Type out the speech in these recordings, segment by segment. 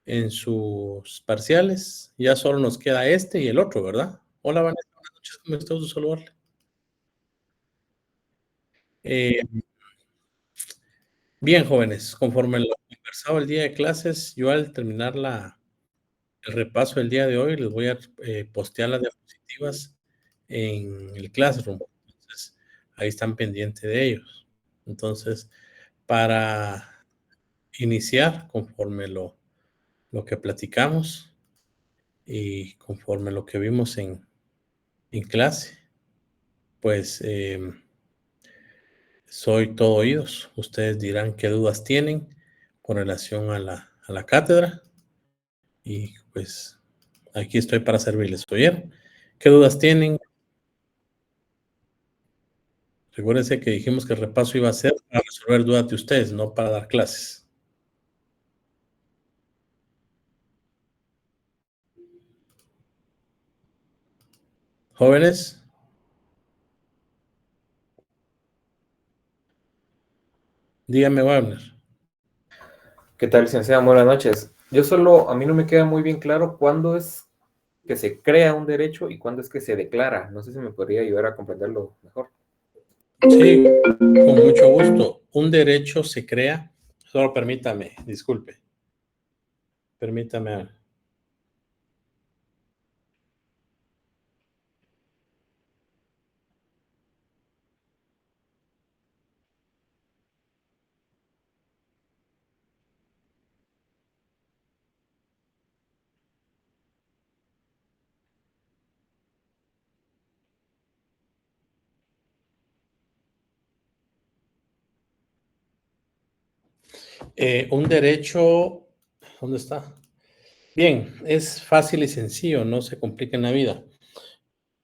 en sus parciales. Ya solo nos queda este y el otro, ¿verdad? Hola, Vanessa, buenas noches, ¿cómo está? Gusto saludarle. Eh, Bien, jóvenes, conforme lo conversado el día de clases, yo al terminar el repaso del día de hoy, les voy a postear las diapositivas en el Classroom. Entonces, ahí están pendientes de ellos. Entonces, para iniciar, conforme lo que platicamos y conforme lo que vimos en clase, pues soy todo oídos. Ustedes dirán qué dudas tienen con relación a la cátedra y pues aquí estoy para servirles. ¿Oyeron? ¿Qué dudas tienen? Recuérdense que dijimos que el repaso iba a ser para resolver dudas de ustedes, no para dar clases. Jóvenes, dígame, Wagner. ¿Qué tal, licenciado? Buenas noches. A mí no me queda muy bien claro cuándo es que se crea un derecho y cuándo es que se declara. No sé si me podría ayudar a comprenderlo mejor. Sí, con mucho gusto. Un derecho se crea, solo permítame, disculpe, permítame. Un derecho, ¿dónde está? Bien, es fácil y sencillo, no se complica en la vida.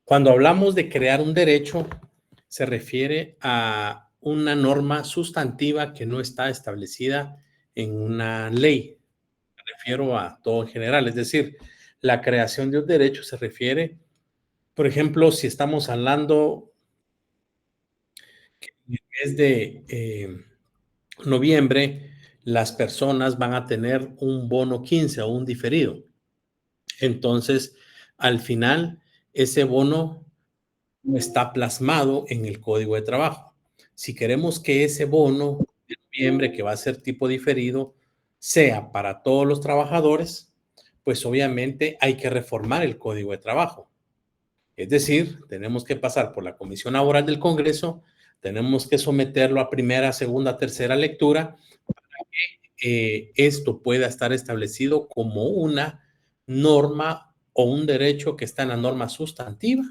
Cuando hablamos de crear un derecho, se refiere a una norma sustantiva que no está establecida en una ley. Me refiero a todo en general, es decir, la creación de un derecho se refiere, por ejemplo, si estamos hablando que en el mes de noviembre, las personas van a tener un bono 15 o un diferido. Entonces, al final, ese bono está plasmado en el código de trabajo. Si queremos que ese bono de noviembre, que va a ser tipo diferido, sea para todos los trabajadores, pues obviamente hay que reformar el código de trabajo. Es decir, tenemos que pasar por la Comisión Laboral del Congreso, tenemos que someterlo a primera, segunda, tercera lectura, esto pueda estar establecido como una norma o un derecho que está en la norma sustantiva,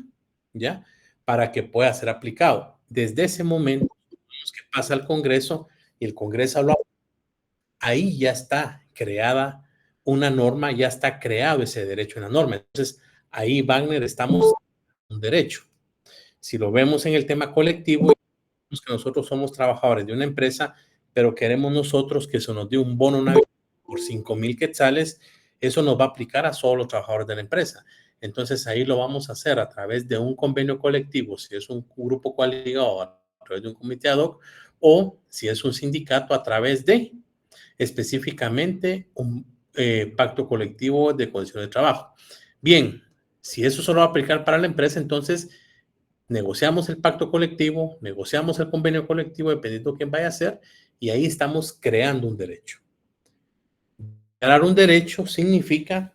¿ya? Para que pueda ser aplicado. Desde ese momento, que pasa al Congreso y el Congreso lo, ahí ya está creada una norma, ya está creado ese derecho en la norma. Entonces, ahí, Wagner, estamos en un derecho. Si lo vemos en el tema colectivo, que nosotros somos trabajadores de una empresa, pero queremos nosotros que se nos dé un bono navideño por 5,000 quetzales, eso nos va a aplicar a solo los trabajadores de la empresa. Entonces ahí lo vamos a hacer a través de un convenio colectivo, si es un grupo coaligado, a través de un comité ad hoc, o si es un sindicato a través de específicamente un pacto colectivo de condiciones de trabajo. Bien, si eso solo va a aplicar para la empresa, entonces negociamos el pacto colectivo, negociamos el convenio colectivo, dependiendo de quién vaya a ser, y ahí estamos creando un derecho. Crear un derecho significa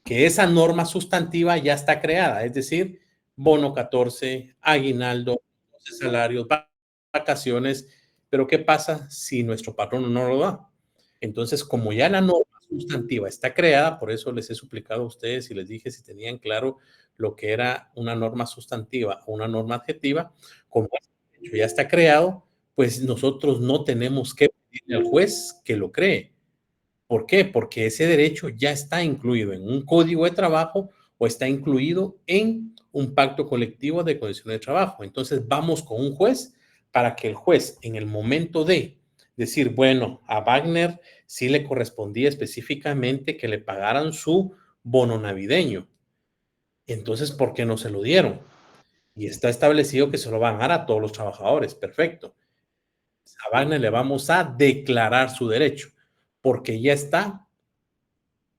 que esa norma sustantiva ya está creada, es decir, bono 14, aguinaldo, salarios, vacaciones, pero ¿qué pasa si nuestro patrón no lo da? Entonces, como ya la norma sustantiva está creada, por eso les he suplicado a ustedes y les dije si tenían claro lo que era una norma sustantiva o una norma adjetiva, como ya está creado, pues nosotros no tenemos que pedirle al juez que lo cree. ¿Por qué? Porque ese derecho ya está incluido en un código de trabajo o está incluido en un pacto colectivo de condiciones de trabajo. Entonces vamos con un juez para que el juez en el momento de decir, bueno, a Wagner sí le correspondía específicamente que le pagaran su bono navideño. Entonces, ¿por qué no se lo dieron? Y está establecido que se lo van a dar a todos los trabajadores. Perfecto. A Wagner le vamos a declarar su derecho porque ya está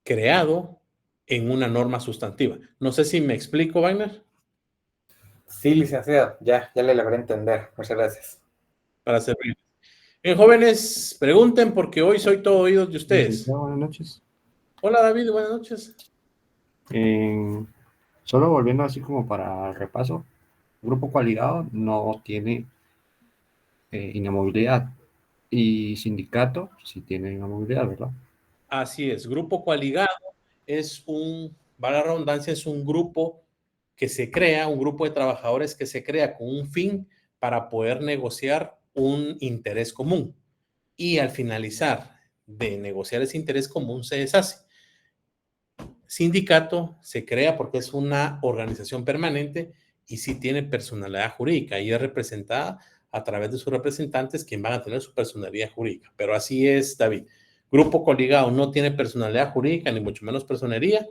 creado en una norma sustantiva. No sé si me explico, Wagner. Sí, licenciado, ya le logré entender. Muchas gracias. Para servir. Bien, jóvenes, pregunten porque hoy soy todo oídos de ustedes. Buenas noches. Hola, David, buenas noches. Solo volviendo así como para el repaso, grupo coaligado no tiene inamovilidad y sindicato sí tiene inamovilidad, ¿verdad? Así es, grupo coaligado es valga la redundancia, es un grupo que se crea, un grupo de trabajadores que se crea con un fin para poder negociar un interés común. Y al finalizar de negociar ese interés común se deshace. Sindicato se crea porque es una organización permanente y sí tiene personalidad jurídica y es representada a través de sus representantes quien van a tener su personalidad jurídica. Pero así es, David. Grupo coligado no tiene personalidad jurídica, ni mucho menos personería,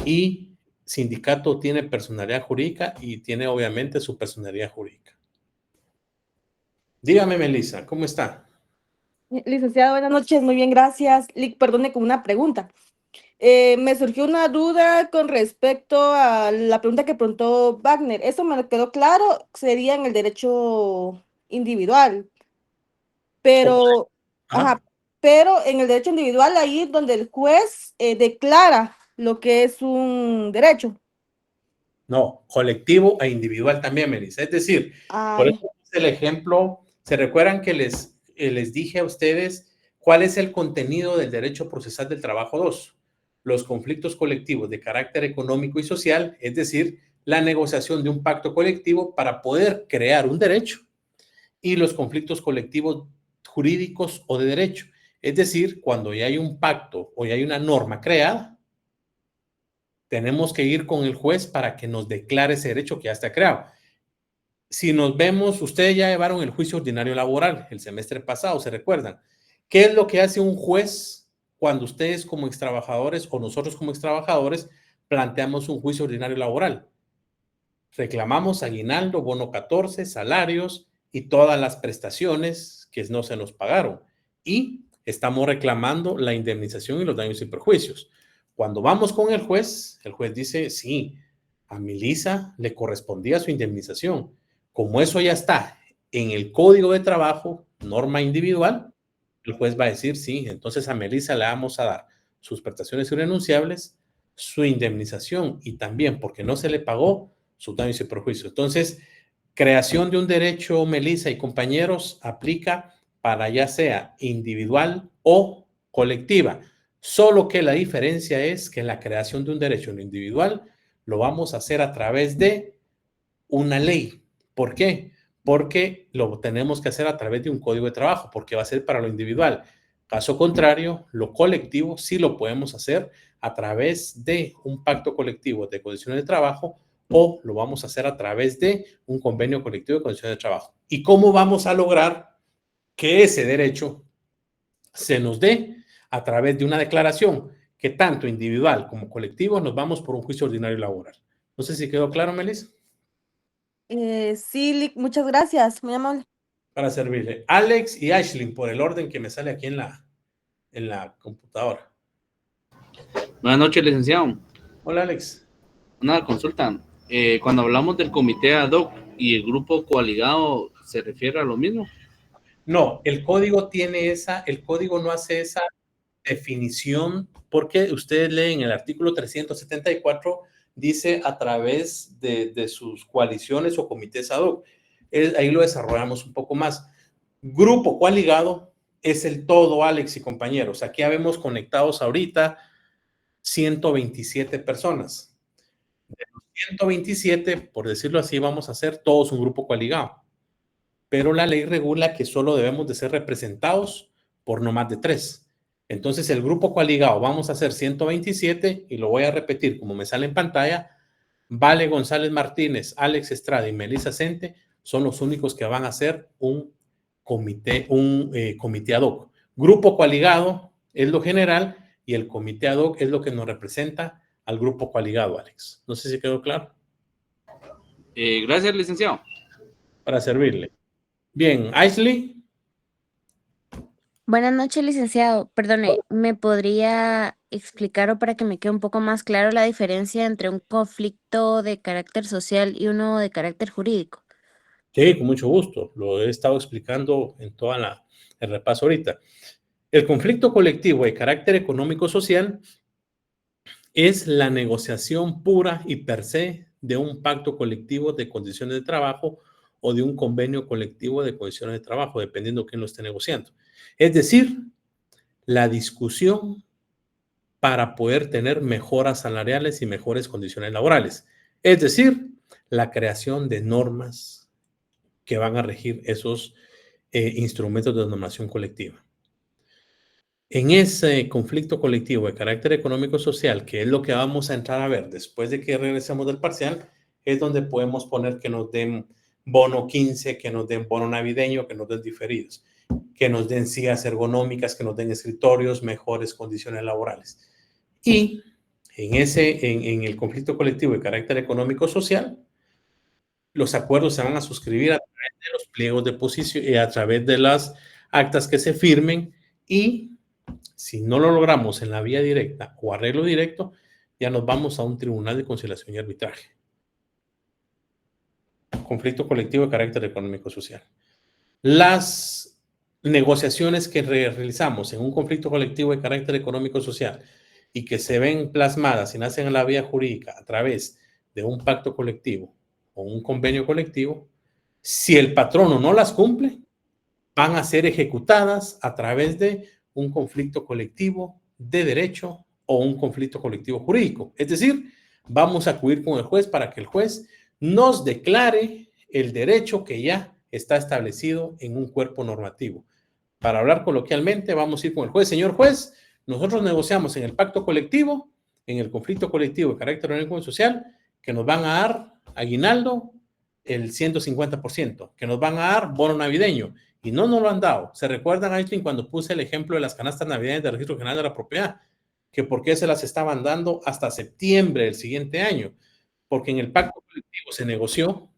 y sindicato tiene personalidad jurídica y tiene obviamente su personalidad jurídica. Dígame, Melissa, ¿cómo está? Licenciado, buenas noches, muy bien, gracias. Perdone con una pregunta. Me surgió una duda con respecto a la pregunta que preguntó Wagner. Eso me quedó claro, sería en el derecho individual, pero, Ajá. pero en el derecho individual ahí es donde el juez declara lo que es un derecho. No, colectivo e individual también, Melissa. Es decir, por Ay, eso es el ejemplo, ¿se recuerdan que les dije a ustedes cuál es el contenido del derecho procesal del trabajo 2? Los conflictos colectivos de carácter económico y social, es decir, la negociación de un pacto colectivo para poder crear un derecho, y los conflictos colectivos jurídicos o de derecho, es decir, cuando ya hay un pacto o ya hay una norma creada, tenemos que ir con el juez para que nos declare ese derecho que ya está creado. Si nos vemos, ustedes ya llevaron el juicio ordinario laboral el semestre pasado, ¿se recuerdan? ¿Qué es lo que hace un juez cuando ustedes como extrabajadores o nosotros como extrabajadores planteamos un juicio ordinario laboral? Reclamamos aguinaldo, bono 14, salarios y todas las prestaciones que no se nos pagaron. Y estamos reclamando la indemnización y los daños y perjuicios. Cuando vamos con el juez dice, sí, a Melissa le correspondía su indemnización. Como eso ya está en el Código de Trabajo, norma individual, el juez va a decir, sí, entonces a Melissa le vamos a dar sus prestaciones irrenunciables, su indemnización y también, porque no se le pagó, sus daños y perjuicios. Entonces, creación de un derecho, Melissa y compañeros, aplica para ya sea individual o colectiva. Solo que la diferencia es que la creación de un derecho en lo individual lo vamos a hacer a través de una ley. ¿Por qué? Porque lo tenemos que hacer a través de un código de trabajo, porque va a ser para lo individual. Caso contrario, lo colectivo sí lo podemos hacer a través de un pacto colectivo de condiciones de trabajo o lo vamos a hacer a través de un convenio colectivo de condiciones de trabajo. ¿Y cómo vamos a lograr que ese derecho se nos dé? A través de una declaración que tanto individual como colectivo nos vamos por un juicio ordinario laboral. No sé si quedó claro, Melis. sí, muchas gracias, muy amable. Para servirle. Alex y Ashley, por el orden que me sale aquí en la computadora. Buenas noches, licenciado. Hola, Alex. Una consulta. Cuando hablamos del comité ad hoc y el grupo coaligado, ¿se refiere a lo mismo? No, el código el código no hace esa definición porque ustedes leen el artículo 374, dice a través de sus coaliciones o comités ad hoc. Ahí lo desarrollamos un poco más. Grupo coaligado es el todo, Alex y compañeros. Aquí habemos conectados ahorita 127 personas. De los 127, por decirlo así, vamos a hacer todos un grupo coaligado. Pero la ley regula que solo debemos de ser representados por no más de 3. Entonces, el grupo coaligado vamos a hacer 127 y lo voy a repetir como me sale en pantalla. Vale González Martínez, Alex Estrada y Melissa Sente son los únicos que van a hacer un comité ad hoc. Grupo coaligado es lo general y el comité ad hoc es lo que nos representa al grupo coaligado, Alex. No sé si quedó claro. Gracias, licenciado. Para servirle. Bien, Ashley. Buenas noches, licenciado. Perdone, ¿me podría explicar o para que me quede un poco más claro la diferencia entre un conflicto de carácter social y uno de carácter jurídico? Sí, con mucho gusto. Lo he estado explicando en el repaso ahorita. El conflicto colectivo de carácter económico-social es la negociación pura y per se de un pacto colectivo de condiciones de trabajo o de un convenio colectivo de condiciones de trabajo, dependiendo de quién lo esté negociando. Es decir, la discusión para poder tener mejoras salariales y mejores condiciones laborales. Es decir, la creación de normas que van a regir esos instrumentos de normación colectiva. En ese conflicto colectivo de carácter económico-social, que es lo que vamos a entrar a ver después de que regresemos del parcial, es donde podemos poner que nos den bono 15, que nos den bono navideño, que nos den diferidos, que nos den sillas ergonómicas, que nos den escritorios, mejores condiciones laborales. Y en el conflicto colectivo de carácter económico-social, los acuerdos se van a suscribir a través de los pliegos de posición y a través de las actas que se firmen, y si no lo logramos en la vía directa o arreglo directo, ya nos vamos a un tribunal de conciliación y arbitraje. Conflicto colectivo de carácter económico-social. Las negociaciones que realizamos en un conflicto colectivo de carácter económico-social y que se ven plasmadas y nacen en la vía jurídica a través de un pacto colectivo o un convenio colectivo, si el patrono no las cumple, van a ser ejecutadas a través de un conflicto colectivo de derecho o un conflicto colectivo jurídico. Es decir, vamos a acudir con el juez para que el juez nos declare el derecho que ya está establecido en un cuerpo normativo. Para hablar coloquialmente, vamos a ir con el juez. Señor juez, nosotros negociamos en el pacto colectivo, en el conflicto colectivo de carácter económico y social, que nos van a dar aguinaldo el 150%, que nos van a dar bono navideño, y no nos lo han dado. ¿Se recuerdan, Aislinn, cuando puse el ejemplo de las canastas navideñas del Registro General de la Propiedad? Que por qué se las estaban dando hasta septiembre del siguiente año. Porque en el pacto colectivo se negoció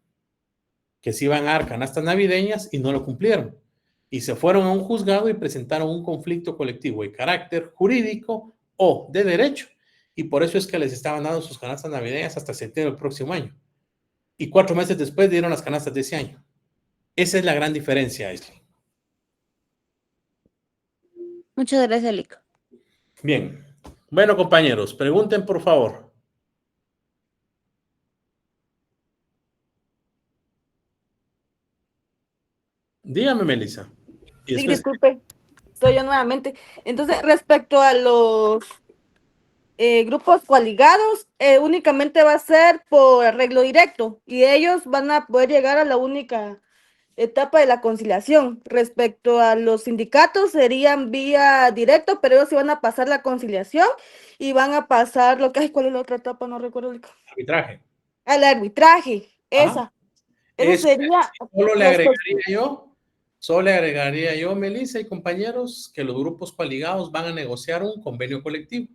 que se iban a dar canastas navideñas y no lo cumplieron. Y se fueron a un juzgado y presentaron un conflicto colectivo de carácter jurídico o de derecho. Y por eso es que les estaban dando sus canastas navideñas hasta septiembre del próximo año. Y 4 meses después dieron las canastas de ese año. Esa es la gran diferencia, Aislinn. Muchas gracias, Lico. Bien. Bueno, compañeros, pregunten, por favor. Dígame, Melissa. Y Sí, después, disculpe, soy yo nuevamente. Entonces, respecto a los grupos coaligados, únicamente va a ser por arreglo directo y ellos van a poder llegar a la única etapa de la conciliación. Respecto a los sindicatos, serían vía directo, pero ellos sí van a pasar la conciliación y van a pasar lo que es, ¿cuál es la otra etapa? No recuerdo. arbitraje. Al arbitraje, Ajá. esa Eso sería solo le agregaría yo, Melissa y compañeros, que los grupos coaligados van a negociar un convenio colectivo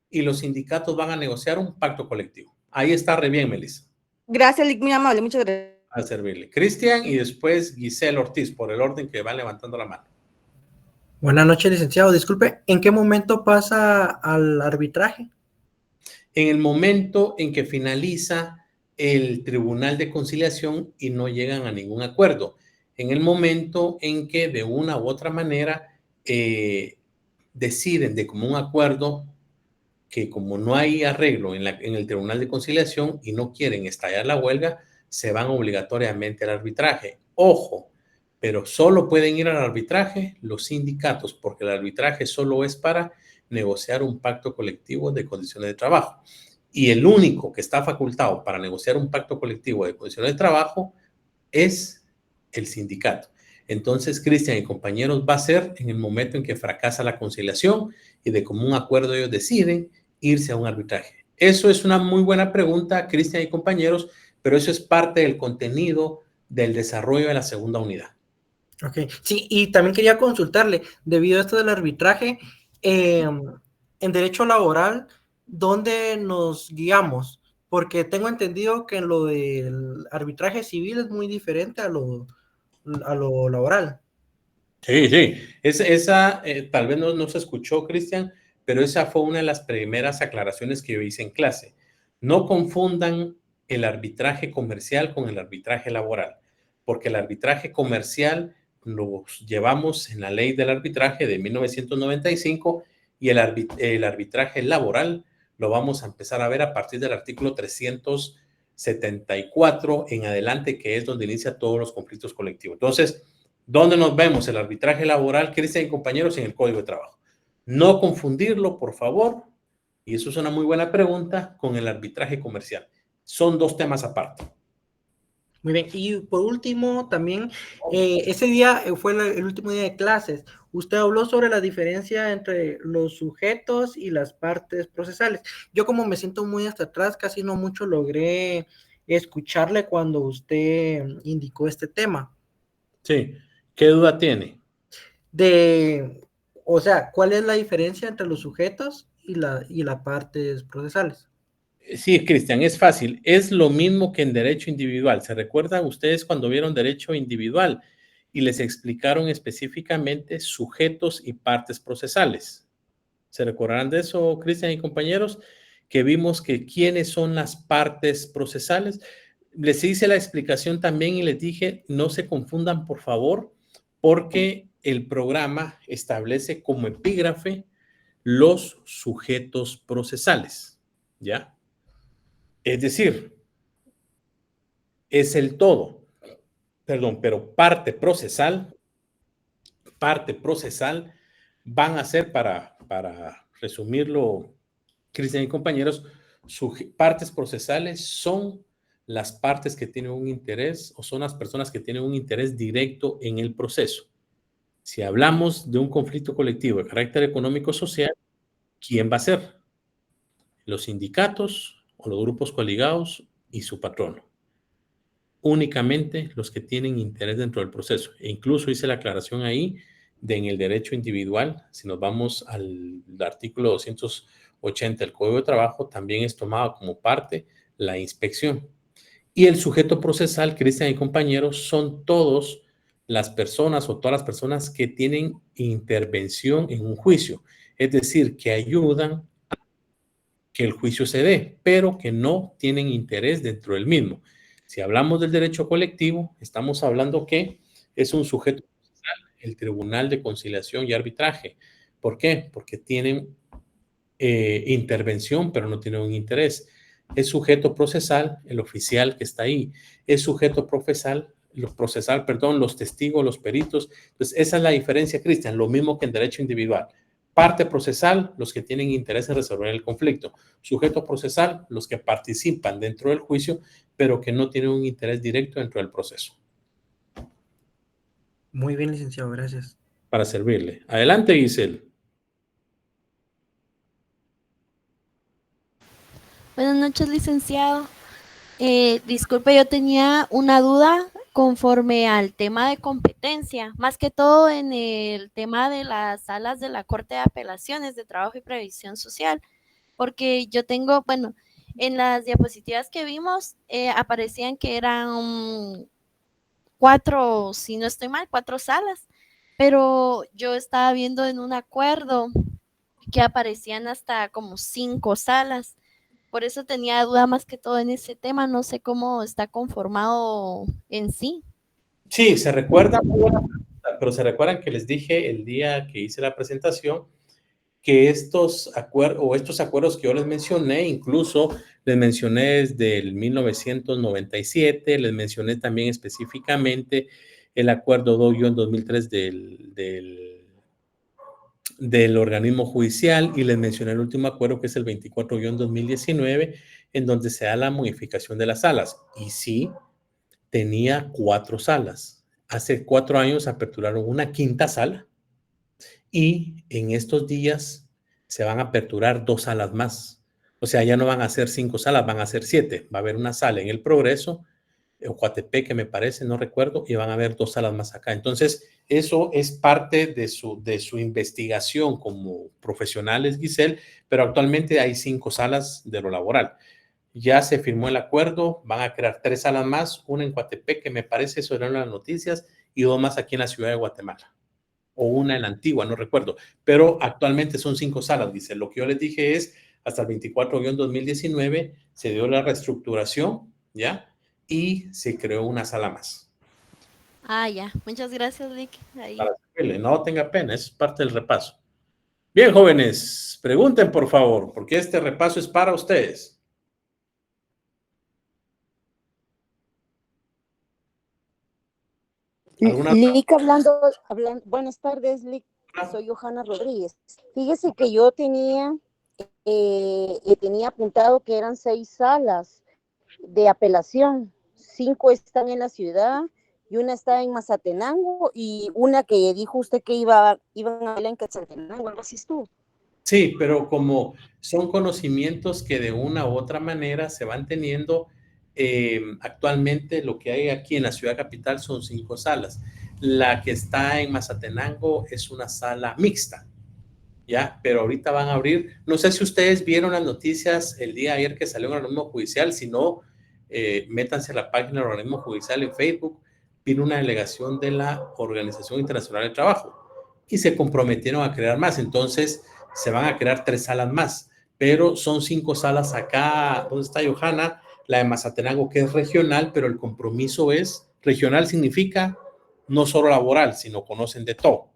y los sindicatos van a negociar un pacto colectivo. Ahí está re bien, Melissa. Gracias, Lick, muy amable, muchas gracias. A servirle. Cristian y después Giselle Ortiz, por el orden que van levantando la mano. Buenas noches, licenciado. Disculpe, ¿en qué momento pasa al arbitraje? En el momento en que finaliza el Tribunal de Conciliación y no llegan a ningún acuerdo. En el momento en que de una u otra manera deciden de común acuerdo que como no hay arreglo en el Tribunal de Conciliación y no quieren estallar la huelga, se van obligatoriamente al arbitraje. Ojo, pero solo pueden ir al arbitraje los sindicatos, porque el arbitraje solo es para negociar un pacto colectivo de condiciones de trabajo. Y el único que está facultado para negociar un pacto colectivo de condiciones de trabajo es el sindicato. Entonces, Cristian y compañeros, va a ser en el momento en que fracasa la conciliación y de común acuerdo ellos deciden irse a un arbitraje. Eso es una muy buena pregunta, Cristian y compañeros, pero eso es parte del contenido del desarrollo de la segunda unidad. Ok, sí, y también quería consultarle, debido a esto del arbitraje, en derecho laboral, ¿dónde nos guiamos? Porque tengo entendido que en lo del arbitraje civil es muy diferente a lo laboral. Sí, sí. Esa tal vez no se escuchó, Cristian, pero esa fue una de las primeras aclaraciones que yo hice en clase. No confundan el arbitraje comercial con el arbitraje laboral, porque el arbitraje comercial lo llevamos en la ley del arbitraje de 1995 y el arbitraje laboral lo vamos a empezar a ver a partir del artículo 374 en adelante, que es donde inicia todos los conflictos colectivos. Entonces, ¿dónde nos vemos? El arbitraje laboral, Cristian y compañeros, en el Código de Trabajo. No confundirlo, por favor, y eso es una muy buena pregunta, con el arbitraje comercial. Son dos temas aparte. Muy bien, y por último, también, ese día fue el último día de clases. Usted habló sobre la diferencia entre los sujetos y las partes procesales. Yo como me siento muy hasta atrás, casi no mucho logré escucharle cuando usted indicó este tema. Sí, ¿qué duda tiene? O sea, ¿cuál es la diferencia entre los sujetos y las partes procesales? Sí, Cristian, es fácil. Es lo mismo que en derecho individual. ¿Se recuerdan ustedes cuando vieron derecho individual y les explicaron específicamente sujetos y partes procesales? ¿Se recordarán de eso, Cristian y compañeros? Que vimos que quiénes son las partes procesales. Les hice la explicación también y les dije, no se confundan, por favor, porque el programa establece como epígrafe los sujetos procesales, ¿ya? Es decir, es el todo, perdón, pero parte procesal van a ser, para resumirlo, Cristian y compañeros, partes procesales son las partes que tienen un interés o son las personas que tienen un interés directo en el proceso. Si hablamos de un conflicto colectivo de carácter económico-social, ¿quién va a ser? Los sindicatos o los grupos coligados y su patrono. Únicamente los que tienen interés dentro del proceso. E incluso hice la aclaración ahí de en el derecho individual, si nos vamos al artículo 280 del Código de Trabajo, también es tomado como parte la inspección. Y el sujeto procesal, Cristian y compañeros, son todas las personas o todas las personas que tienen intervención en un juicio, es decir, que ayudan a que el juicio se dé, pero que no tienen interés dentro del mismo. Si hablamos del derecho colectivo, estamos hablando que es un sujeto procesal, el Tribunal de Conciliación y Arbitraje. ¿Por qué? Porque tienen intervención, pero no tienen un interés. Es sujeto procesal, el oficial que está ahí. Es sujeto procesal, los testigos, los peritos. Entonces, esa es la diferencia, Cristian. Lo mismo que en derecho individual. Parte procesal, los que tienen interés en resolver el conflicto. Sujeto procesal, los que participan dentro del juicio, pero que no tienen un interés directo dentro del proceso. Muy bien, licenciado, gracias. Para servirle. Adelante, Giselle. Buenas noches, licenciado. Disculpe, yo tenía una duda conforme al tema de competencia, más que todo en el tema de las salas de la Corte de Apelaciones de Trabajo y Previsión Social, porque yo tengo, bueno, en las diapositivas que vimos aparecían que eran 4, si no estoy mal, 4 salas, pero yo estaba viendo en un acuerdo que aparecían hasta como 5 salas. Por eso tenía duda más que todo en ese tema, no sé cómo está conformado en sí. Sí, se recuerdan, pero se recuerdan que les dije el día que hice la presentación que estos acuerdos que yo les mencioné, incluso les mencioné desde el 1997, les mencioné también específicamente el acuerdo 2-2003 del organismo judicial y les mencioné el último acuerdo que es el 24-2019 en donde se da la modificación de las salas. Y sí, tenía 4 salas. Hace 4 años aperturaron una 5ª sala y en estos días se van a aperturar 2 salas más. O sea, ya no van a ser 5 salas, van a ser 7. Va a haber una sala en El Progreso, en Coatepec, que me parece, no recuerdo, y van a haber 2 salas más acá. Entonces, eso es parte de su investigación como profesionales, Giselle, pero actualmente hay 5 salas de lo laboral. Ya se firmó el acuerdo, van a crear 3 salas más, una en Coatepec, que me parece, eso eran las noticias, y 2 más aquí en la ciudad de Guatemala. o una en la antigua, no recuerdo, pero actualmente son 5 salas, dice. Lo que yo les dije es, hasta el 24-2019 se dio la reestructuración, ¿ya? Y se creó una sala más. Ah, ya. Muchas gracias, Lick. Ahí. Para servirle, no tenga pena, es parte del repaso. Bien, jóvenes, pregunten por favor, porque este repaso es para ustedes. ¿Alguna Lick, buenas tardes, Lick, soy Johanna Rodríguez. Fíjese que yo tenía apuntado que eran 6 salas de apelación, 5 están en la ciudad y una está en Mazatenango y una que dijo usted que iban a ver en Quetzaltenango, algo así estuvo. Sí, pero como son conocimientos que de una u otra manera se van teniendo, actualmente lo que hay aquí en la ciudad capital son 5 salas. La que está en Mazatenango es una sala mixta, ¿ya? Pero ahorita van a abrir, no sé si ustedes vieron las noticias el día de ayer que salió un organismo judicial, si no, métanse a la página del organismo judicial en Facebook, vino una delegación de la Organización Internacional del Trabajo y se comprometieron a crear más, entonces se van a crear 3 salas más, pero son 5 salas acá, ¿dónde está Johanna? La de Mazatenango, que es regional, pero el compromiso es, regional significa no solo laboral, sino conocen de todo,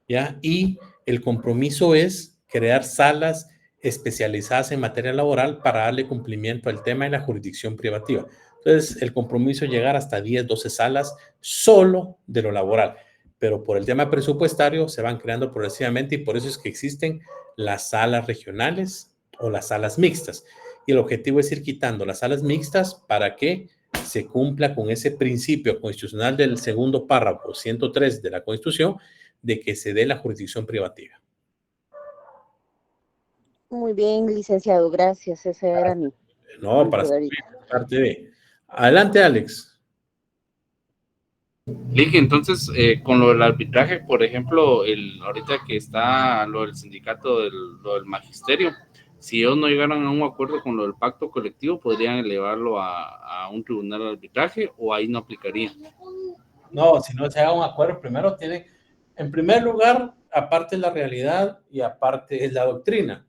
¿ya? Y el compromiso es crear salas especializadas en materia laboral para darle cumplimiento al tema de la jurisdicción privativa. Entonces, el compromiso es llegar hasta 10, 12 salas solo de lo laboral, pero por el tema presupuestario se van creando progresivamente y por eso es que existen las salas regionales o las salas mixtas. Y el objetivo es ir quitando las salas mixtas para que se cumpla con ese principio constitucional del segundo párrafo 103 de la Constitución de que se dé la jurisdicción privativa. Muy bien, licenciado, gracias. Ese era mi. No, para servir, parte de. Adelante, Alex. Lick, entonces, con lo del arbitraje, por ejemplo, ahorita que está lo del sindicato, lo del magisterio, si ellos no llegaran a un acuerdo con lo del pacto colectivo, ¿podrían elevarlo a un tribunal de arbitraje o ahí no aplicaría? No, si no se haga un acuerdo, primero tiene, en primer lugar, aparte es la realidad y aparte es la doctrina.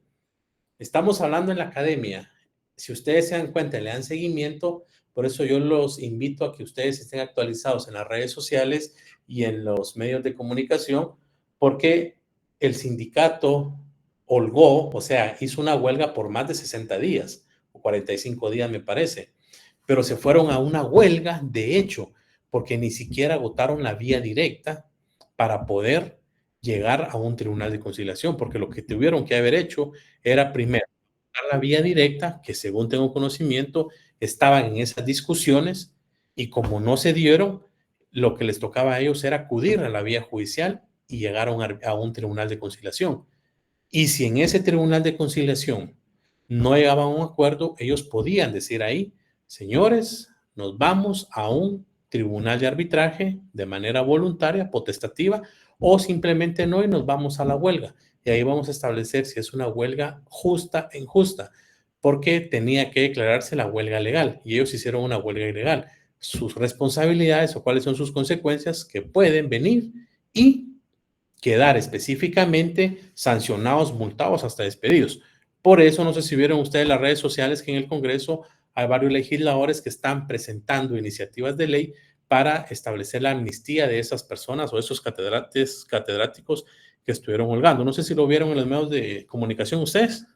Estamos hablando en la academia. Si ustedes se dan cuenta, le dan seguimiento, por eso yo los invito a que ustedes estén actualizados en las redes sociales y en los medios de comunicación, porque el sindicato holgó, o sea, hizo una huelga por más de 60 días, o 45 días me parece, pero se fueron a una huelga de hecho, porque ni siquiera agotaron la vía directa para poder llegar a un tribunal de conciliación, porque lo que tuvieron que haber hecho era primero la vía directa, que según tengo conocimiento, estaban en esas discusiones y como no se dieron, lo que les tocaba a ellos era acudir a la vía judicial y llegar a un tribunal de conciliación. Y si en ese tribunal de conciliación no llegaban a un acuerdo, ellos podían decir ahí, señores, nos vamos a un tribunal de arbitraje de manera voluntaria, potestativa, o simplemente no y nos vamos a la huelga. Y ahí vamos a establecer si es una huelga justa o injusta, porque tenía que declararse la huelga legal y ellos hicieron una huelga ilegal. Sus responsabilidades o cuáles son sus consecuencias que pueden venir y quedar específicamente sancionados, multados, hasta despedidos. Por eso, no sé si vieron ustedes en las redes sociales que en el Congreso hay varios legisladores que están presentando iniciativas de ley para establecer la amnistía de esas personas o esos catedráticos que estuvieron holgando. No sé si lo vieron en los medios de comunicación ustedes.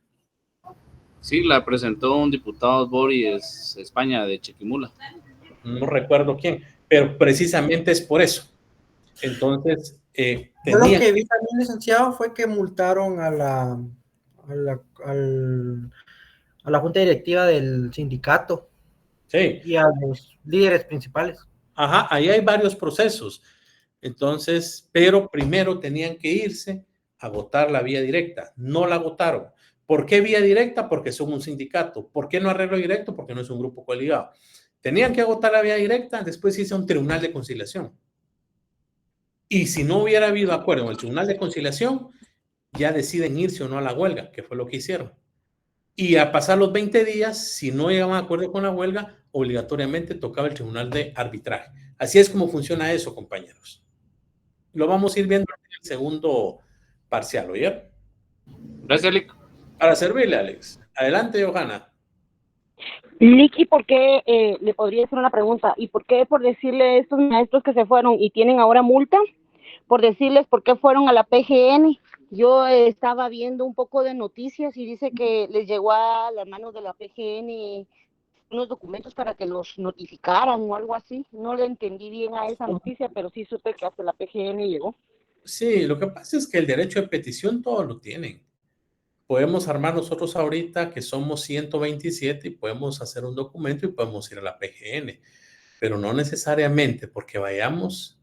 Sí, la presentó un diputado Boris España de Chiquimula. No recuerdo quién, pero precisamente es por eso. Entonces, yo lo que vi también, licenciado, fue que multaron a la junta directiva del sindicato. Sí. Y a los líderes principales. Ajá, ahí hay varios procesos. Entonces, pero primero tenían que irse a agotar la vía directa. No la agotaron. ¿Por qué vía directa? Porque son un sindicato. ¿Por qué no arreglo directo? Porque no es un grupo coligado. Tenían que agotar la vía directa, después hice un tribunal de conciliación. Y si no hubiera habido acuerdo en el tribunal de conciliación, ya deciden irse o no a la huelga, que fue lo que hicieron. Y a pasar los 20 días, si no llegaban a acuerdo con la huelga, obligatoriamente tocaba el tribunal de arbitraje. Así es como funciona eso, compañeros. Lo vamos a ir viendo en el segundo parcial, ¿oye? Gracias, Lick. Para servirle, Alex. Adelante, Johanna. Lick, ¿y por qué, le podría hacer una pregunta, y por qué por decirle a estos maestros que se fueron y tienen ahora multa, por decirles por qué fueron a la PGN? Yo estaba viendo un poco de noticias y dice que les llegó a las manos de la PGN unos documentos para que los notificaran o algo así. No le entendí bien a esa noticia, pero sí supe que hasta la PGN llegó. Sí, lo que pasa es que el derecho de petición todos lo tienen. Podemos armar nosotros ahorita que somos 127 y podemos hacer un documento y podemos ir a la PGN, pero no necesariamente porque vayamos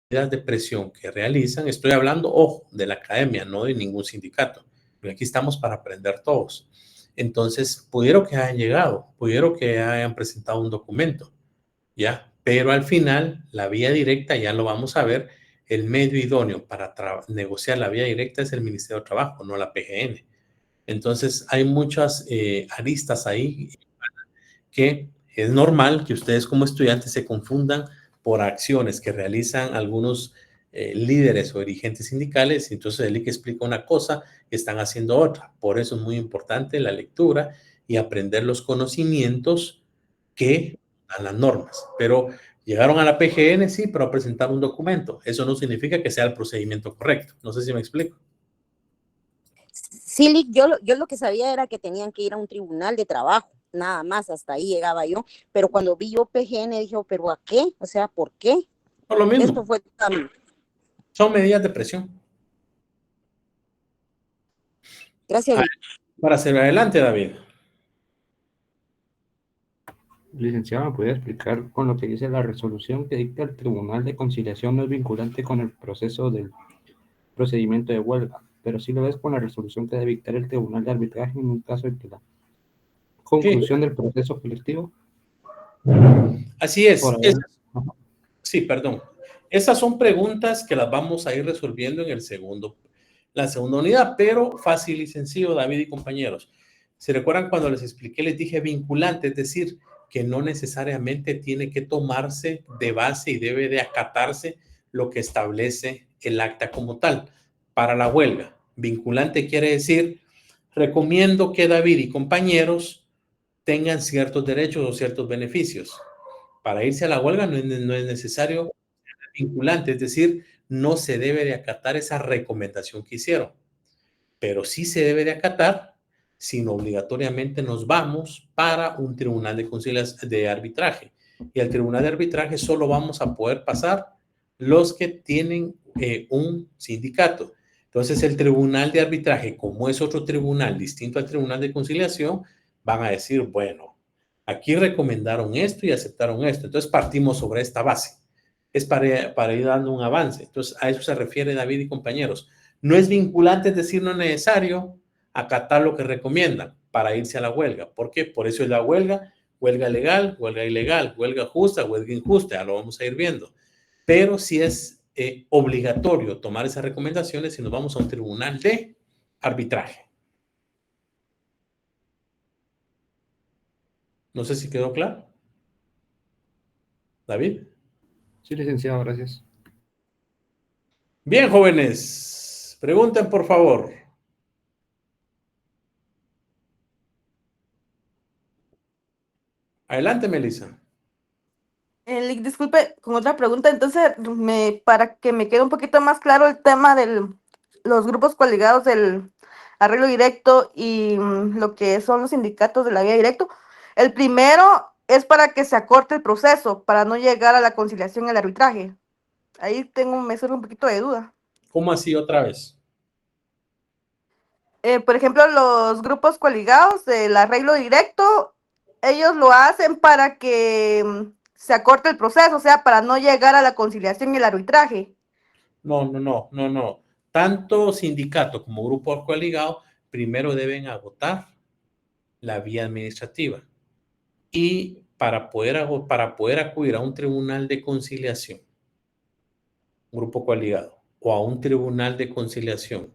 de presión que realizan. Estoy hablando, ojo, de la academia, no de ningún sindicato, porque aquí estamos para aprender todos. Entonces, pudieron que hayan llegado, pudieron que hayan presentado un documento, ¿ya? Pero al final, la vía directa, ya lo vamos a ver, el medio idóneo para negociar la vía directa es el Ministerio de Trabajo, no la PGN. Entonces, hay muchas aristas ahí que es normal que ustedes como estudiantes se confundan por acciones que realizan algunos líderes o dirigentes sindicales. Entonces, el IC explica una cosa y están haciendo otra. Por eso es muy importante la lectura y aprender los conocimientos que dan las normas. Pero llegaron a la PGN, sí, pero a presentar un documento. Eso no significa que sea el procedimiento correcto. No sé si me explico. Sí, Lick, yo lo que sabía era que tenían que ir a un tribunal de trabajo, nada más, hasta ahí llegaba yo. Pero cuando vi yo PGN dije, ¿pero a qué? O sea, ¿por qué? Por lo mismo. Esto fue tan... Son medidas de presión. Gracias, Lick. Para hacer adelante, David. Licenciado, ¿me puede explicar con lo que dice la resolución que dicta el Tribunal de Conciliación no es vinculante con el proceso del procedimiento de huelga, pero sí lo es con la resolución que debe dictar el Tribunal de Arbitraje en un caso de la conclusión del proceso colectivo? Así es. Por ahí. Sí, perdón. Esas son preguntas que las vamos a ir resolviendo en la segunda unidad, pero fácil y sencillo, David y compañeros. ¿Se recuerdan cuando les expliqué, les dije vinculante? Es decir, que no necesariamente tiene que tomarse de base y debe de acatarse lo que establece el acta como tal para la huelga. Vinculante quiere decir, recomiendo que David y compañeros tengan ciertos derechos o ciertos beneficios. Para irse a la huelga no es necesario vinculante, es decir, no se debe de acatar esa recomendación que hicieron, pero sí se debe de acatar si no obligatoriamente nos vamos para un tribunal de arbitraje. Y al tribunal de arbitraje solo vamos a poder pasar los que tienen un sindicato. Entonces el tribunal de arbitraje, como es otro tribunal distinto al tribunal de conciliación, van a decir, bueno, aquí recomendaron esto y aceptaron esto. Entonces partimos sobre esta base. Es para ir dando un avance. Entonces a eso se refiere David y compañeros. No es vinculante, es decir, no es necesario acatar lo que recomiendan para irse a la huelga. ¿Por qué? Por eso es la huelga, huelga legal, huelga ilegal, huelga justa, huelga injusta, ya lo vamos a ir viendo. Pero sí es obligatorio tomar esas recomendaciones si nos vamos a un tribunal de arbitraje. No sé si quedó claro. David. Sí, licenciado, gracias. Bien, jóvenes, pregunten por favor. Adelante, Melissa. Disculpe, con otra pregunta, entonces, para que me quede un poquito más claro el tema de los grupos coligados del arreglo directo y lo que son los sindicatos de la vía directo. El primero es para que se acorte el proceso, para no llegar a la conciliación y el arbitraje. Ahí me surge un poquito de duda. ¿Cómo así otra vez? Por ejemplo, los grupos coligados del arreglo directo, ellos lo hacen para que se acorte el proceso, o sea, para no llegar a la conciliación y el arbitraje. No. Tanto sindicato como grupo coligado primero deben agotar la vía administrativa y para poder acudir a un tribunal de conciliación, grupo coligado, o a un tribunal de conciliación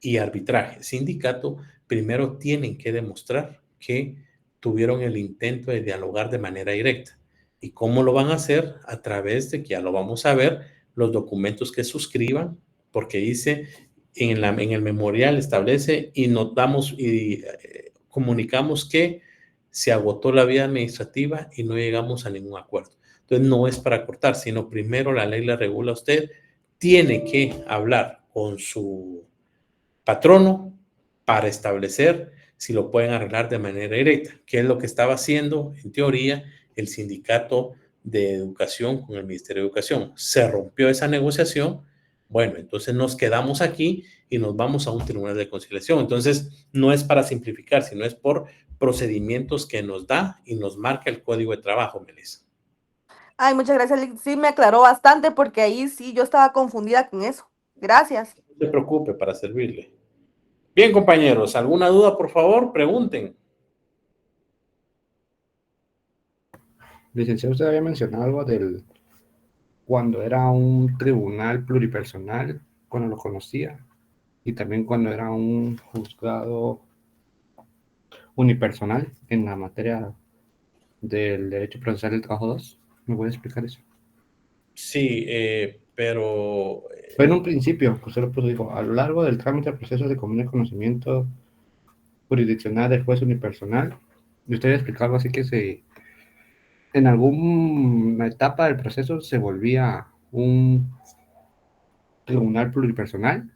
y arbitraje, sindicato, primero tienen que demostrar que tuvieron el intento de dialogar de manera directa. ¿Y cómo lo van a hacer? A través de que ya lo vamos a ver, los documentos que suscriban, porque dice en el memorial establece y notamos y comunicamos que se agotó la vía administrativa y no llegamos a ningún acuerdo. Entonces no es para cortar, sino primero la ley le regula a usted, tiene que hablar con su patrono para establecer si lo pueden arreglar de manera directa, que es lo que estaba haciendo en teoría el sindicato de educación con el Ministerio de Educación. Se rompió esa negociación, bueno, entonces nos quedamos aquí y nos vamos a un tribunal de conciliación. Entonces no es para simplificar, sino es por procedimientos que nos da y nos marca el Código de Trabajo, Melissa. Ay, muchas gracias, Lick. Sí me aclaró bastante porque ahí sí yo estaba confundida con eso. Gracias. No se preocupe, para servirle. Bien, compañeros, ¿alguna duda, por favor? Pregunten. Licenciado, usted había mencionado algo del cuando era un tribunal pluripersonal, cuando lo conocía, y también cuando era un juzgado unipersonal en la materia del derecho procesal del trabajo 2. ¿Me puede explicar eso? Sí, pero... Fue en un principio, usted lo puso, dijo, a lo largo del trámite del proceso de común conocimiento jurisdiccional del juez unipersonal, y usted había explicado algo así que en alguna etapa del proceso se volvía un tribunal pluripersonal.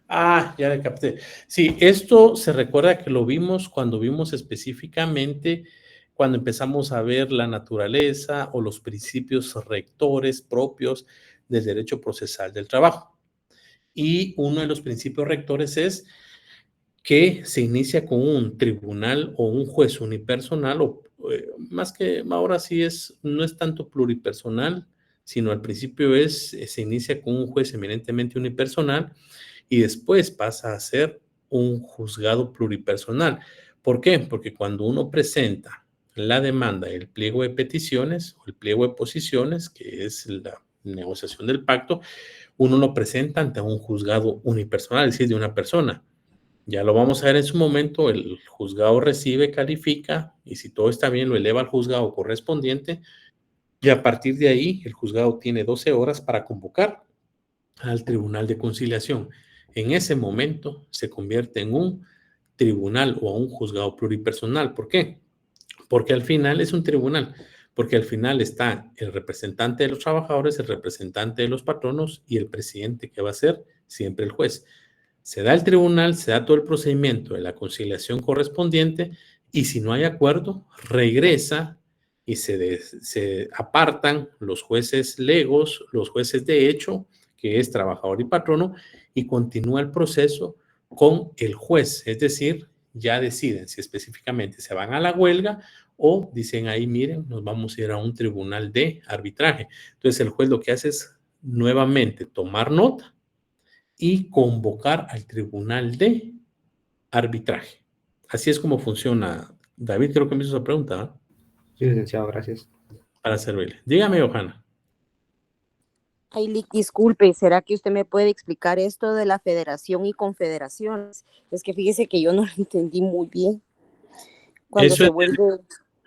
Ah, ya le capté. Sí, esto se recuerda que lo vimos cuando vimos específicamente cuando empezamos a ver la naturaleza o los principios rectores propios del derecho procesal del trabajo. Y uno de los principios rectores es que se inicia con un tribunal o un juez unipersonal, o más que ahora sí no es tanto pluripersonal, sino al principio se inicia con un juez eminentemente unipersonal y después pasa a ser un juzgado pluripersonal. ¿Por qué? Porque cuando uno presenta la demanda, el pliego de peticiones o el pliego de posiciones, que es la negociación del pacto, uno lo presenta ante un juzgado unipersonal, es decir, de una persona. Ya lo vamos a ver en su momento, el juzgado recibe, califica y si todo está bien lo eleva al juzgado correspondiente y a partir de ahí el juzgado tiene 12 horas para convocar al tribunal de conciliación. En ese momento se convierte en un tribunal o un juzgado pluripersonal. ¿Por qué? Porque al final es un tribunal, porque al final está el representante de los trabajadores, el representante de los patronos y el presidente, que va a ser siempre el juez. Se da el tribunal, se da todo el procedimiento de la conciliación correspondiente y si no hay acuerdo, regresa y se apartan los jueces legos, los jueces de hecho, que es trabajador y patrono, y continúa el proceso con el juez, es decir, ya deciden si específicamente se van a la huelga o dicen ahí, miren, nos vamos a ir a un tribunal de arbitraje. Entonces el juez lo que hace es nuevamente tomar nota y convocar al tribunal de arbitraje. Así es como funciona. David, creo que me hizo esa pregunta, ¿no? Sí, licenciado, gracias. Para servirle. Dígame, Johanna. Ay, Lick, disculpe, ¿será que usted me puede explicar esto de la federación y confederaciones? Es que fíjese que yo no lo entendí muy bien. Cuando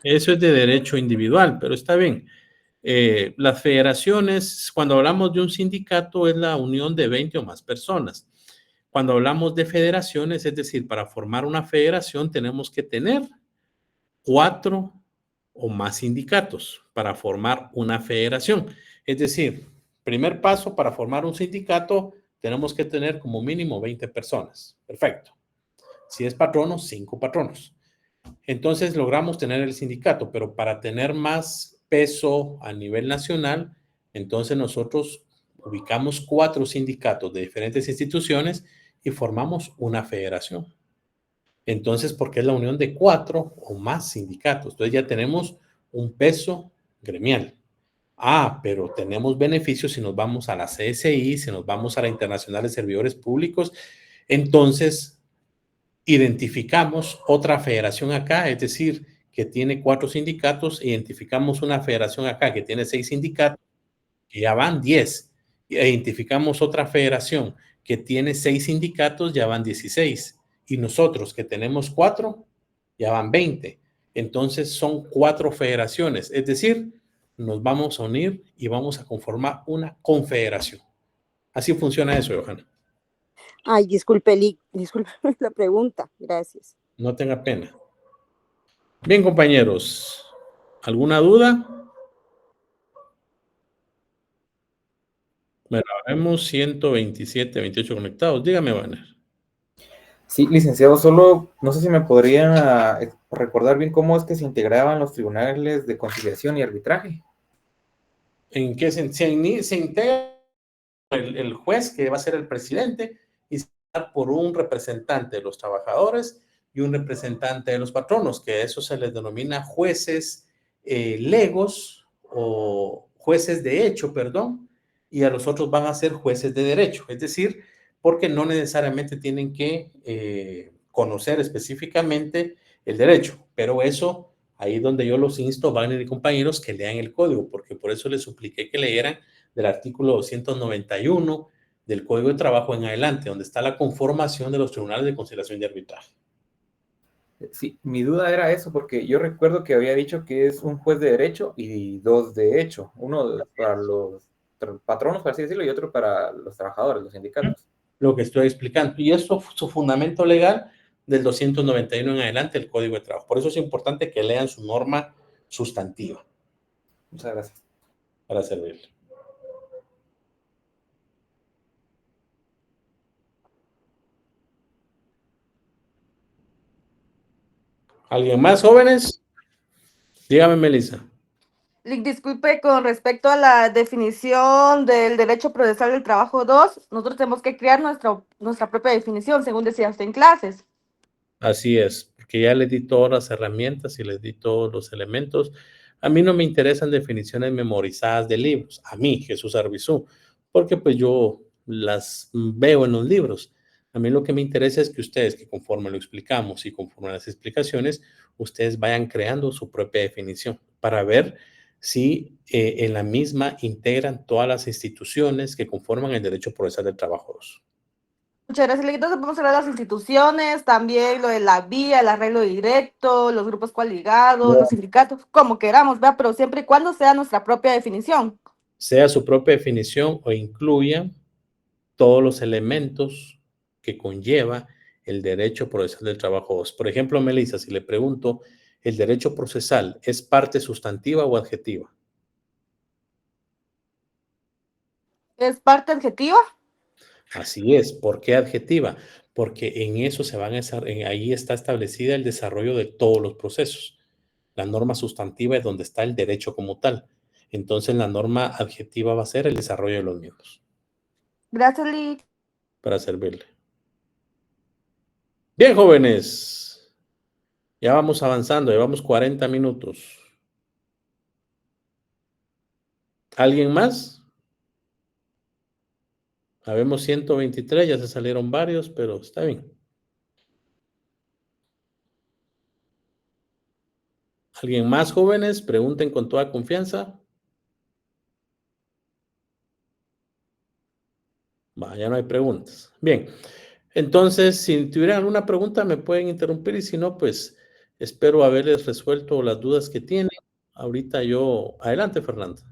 Eso es de derecho individual, pero está bien. Las federaciones, cuando hablamos de un sindicato, es la unión de 20 o más personas. Cuando hablamos de federaciones, es decir, para formar una federación tenemos que tener 4 o más sindicatos para formar una federación. Es decir, primer paso para formar un sindicato, tenemos que tener como mínimo 20 personas. Perfecto. Si es patrono, 5 patronos. Entonces logramos tener el sindicato, pero para tener más peso a nivel nacional, entonces nosotros ubicamos 4 sindicatos de diferentes instituciones y formamos una federación. Entonces, porque es la unión de 4 o más sindicatos. Entonces ya tenemos un peso gremial. Ah, pero tenemos beneficios si nos vamos a la CSI, si nos vamos a la Internacional de Servidores Públicos. Entonces, identificamos otra federación acá, es decir, que tiene 4 sindicatos, identificamos una federación acá que tiene 6 sindicatos, que ya van 10. Identificamos otra federación que tiene 6 sindicatos, ya van 16. Y nosotros que tenemos 4, ya van 20. Entonces son 4 federaciones, es decir, nos vamos a unir y vamos a conformar una confederación. Así funciona eso, Johanna. Ay, disculpe, disculpe la pregunta. Gracias. No tenga pena. Bien, compañeros, ¿alguna duda? Bueno, vemos 127, 28 conectados. Dígame, Banner. Sí, licenciado, solo no sé si me podría recordar bien cómo es que se integraban los tribunales de conciliación y arbitraje. ¿En qué se integra el juez, que va a ser el presidente, y se da por un representante de los trabajadores y un representante de los patronos, que a eso se les denomina jueces legos o jueces de hecho, perdón, y a los otros van a ser jueces de derecho, es decir, porque no necesariamente tienen que conocer específicamente el derecho, pero eso, ahí es donde yo los insto, Wagner y compañeros, que lean el código, porque por eso les supliqué que leyeran del artículo 291 del Código de Trabajo en adelante, donde está la conformación de los tribunales de conciliación y arbitraje. Sí, mi duda era eso, porque yo recuerdo que había dicho que es un juez de derecho y 2 de hecho, uno para los patronos, por así decirlo, y otro para los trabajadores, los sindicatos. Lo que estoy explicando. Y eso, su fundamento legal del 291 en adelante, el Código de Trabajo. Por eso es importante que lean su norma sustantiva. Muchas gracias. Para servirle. ¿Alguien más, jóvenes? Dígame, Melissa. Disculpe, con respecto a la definición del derecho procesal del trabajo 2, nosotros tenemos que crear nuestra propia definición, según decía usted en clases. Así es, porque ya les di todas las herramientas y les di todos los elementos. A mí no me interesan definiciones memorizadas de libros, a mí, Jesús Arbizú, porque pues yo las veo en los libros. A mí lo que me interesa es que ustedes, que conforme lo explicamos y conforme a las explicaciones, ustedes vayan creando su propia definición para ver si en la misma integran todas las instituciones que conforman el derecho procesal del trabajo 2. Muchas gracias. Entonces podemos hablar de las instituciones, también lo de la vía, el arreglo directo, los grupos coaligados, los sindicatos, como queramos, ¿verdad? Pero siempre y cuando sea nuestra propia definición. Sea su propia definición o incluya todos los elementos que conlleva el derecho procesal del trabajo 2. Por ejemplo, Melissa, si le pregunto, ¿el derecho procesal es parte sustantiva o adjetiva? ¿Es parte adjetiva? Así es. ¿Por qué adjetiva? Porque en eso ahí está establecida el desarrollo de todos los procesos. La norma sustantiva es donde está el derecho como tal. Entonces, la norma adjetiva va a ser el desarrollo de los mismos. Gracias, Lick. Para servirle. Bien, jóvenes. Ya vamos avanzando, llevamos 40 minutos. ¿Alguien más? Habemos 123, ya se salieron varios, pero está bien. ¿Alguien más, jóvenes? Pregunten con toda confianza. Ya no hay preguntas. Bien, entonces, si tuvieran alguna pregunta, me pueden interrumpir y si no, pues espero haberles resuelto las dudas que tienen. Ahorita yo... Adelante, Fernanda.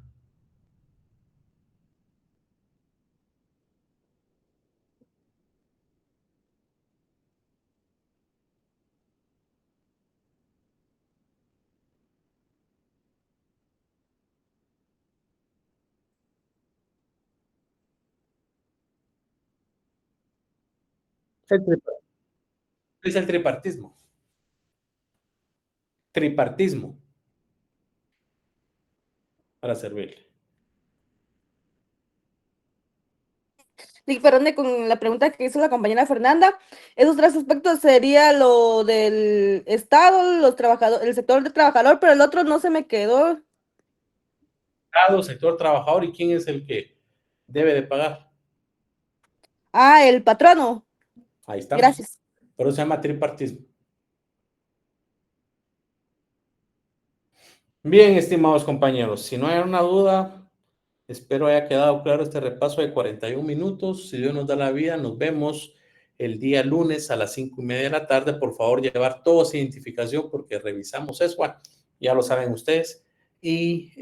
Es el tripartismo. Tripartismo. Para servirle. Lick, perdone con la pregunta que hizo la compañera Fernanda. Esos 3 aspectos sería lo del Estado, los trabajadores, el sector de trabajador, pero el otro no se me quedó. Estado, sector trabajador, ¿y quién es el que debe de pagar? Ah, el patrono. Ahí está. Gracias. Por eso se llama tripartismo. Bien, estimados compañeros, si no hay una duda, espero haya quedado claro este repaso de 41 minutos. Si Dios nos da la vida, nos vemos el día lunes a las 5:30 de la tarde. Por favor, llevar toda su identificación porque revisamos eso, ya lo saben ustedes. Y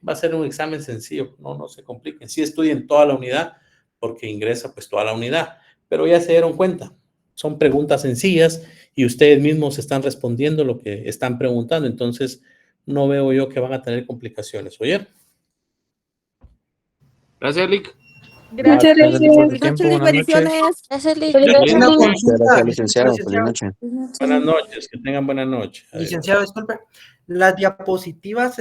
va a ser un examen sencillo, no se compliquen. Sí estudien toda la unidad porque ingresa pues toda la unidad, pero ya se dieron cuenta, son preguntas sencillas y ustedes mismos están respondiendo lo que están preguntando, entonces no veo yo que van a tener complicaciones. ¿Oyeron? Gracias, Lick. Gracias, Gracias, Lick, por el tiempo. Lick. Buenas noches. Bendiciones. Gracias, Lick. Una Lick. consulta, Gracias, licenciado. Feliz licenciado. noche. Buenas noches, que tengan buena noche. Adiós. Licenciado, disculpe. Las diapositivas